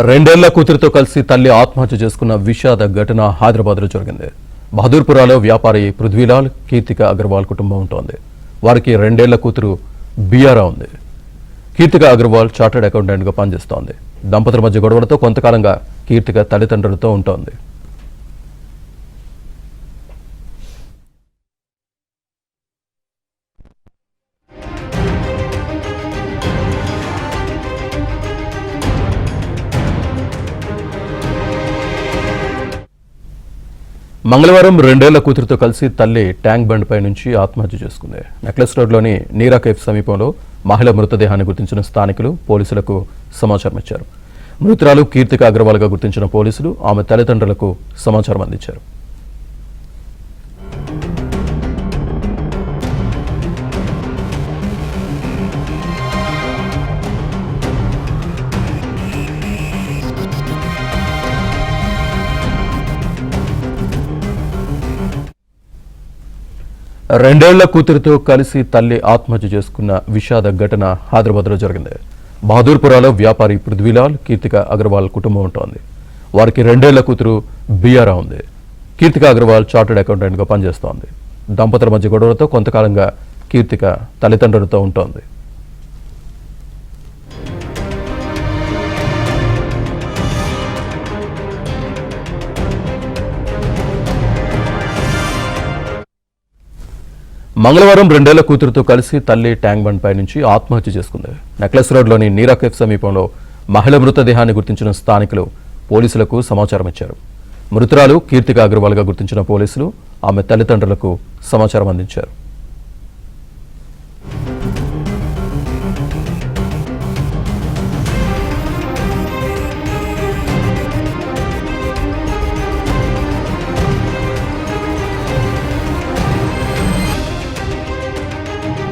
రెండేళ్ల కూతురితో కలిసి తల్లి ఆత్మహత్య చేసుకున్న విషాద ఘటన హైదరాబాద్లో జరిగింది. బహదూర్పురాలో వ్యాపారి పృథ్వీలాల్, కీర్తిక అగర్వాల్ కుటుంబం ఉంటోంది. వారికి రెండేళ్ల కూతురు బియారా ఉంది. కీర్తిక అగర్వాల్ చార్టర్డ్ అకౌంటెంట్గా పనిచేస్తోంది. దంపతుల మధ్య గొడవలతో కొంతకాలంగా కీర్తిక తల్లిదండ్రులతో ఉంటోంది. మంగళవారం రెండేళ్ల కూతురితో కలిసి తల్లి ట్యాంక్ బండ్ పై నుంచి ఆత్మహత్య చేసుకుంది. నెక్లెస్ రోడ్లోని నీరా కేఫ్ సమీపంలో మహిళ మృతదేహాన్ని గుర్తించిన స్థానికులు పోలీసులకు సమాచారం ఇచ్చారు. మృతురాలు కీర్తిక అగర్వాల్గా గుర్తించిన పోలీసులు ఆమె తల్లిదండ్రులకు సమాచారం అందించారు. రెండేళ్ల కూతురితో కలిసి తల్లి ఆత్మహత్య చేసుకున్న విషాద ఘటన హైదరాబాద్లో జరిగింది. బహదూర్పురాలో వ్యాపారి పృథ్వీలాల్, కీర్తిక అగర్వాల్ కుటుంబం ఉంటోంది. వారికి రెండేళ్ల కూతురు బియారా ఉంది. కీర్తిక అగర్వాల్ చార్టర్డ్ అకౌంటెంట్గా పనిచేస్తోంది. దంపతుల మధ్య గొడవలతో కొంతకాలంగా కీర్తిక తల్లిదండ్రులతో ఉంటోంది. మంగళవారం రెండేళ్ల కూతురుతో కలిసి తల్లి ట్యాంక్ బండ్ పై నుంచి ఆత్మహత్య చేసుకుంది. నెక్లెస్ రోడ్లోని నీరా కేఫ్ సమీపంలో మహిళ మృతదేహాన్ని గుర్తించిన స్థానికులు పోలీసులకు సమాచారం ఇచ్చారు. మృతురాలు కీర్తిక అగర్వాల్గా గుర్తించిన పోలీసులు ఆమె తల్లిదండ్రులకు సమాచారం అందించారు.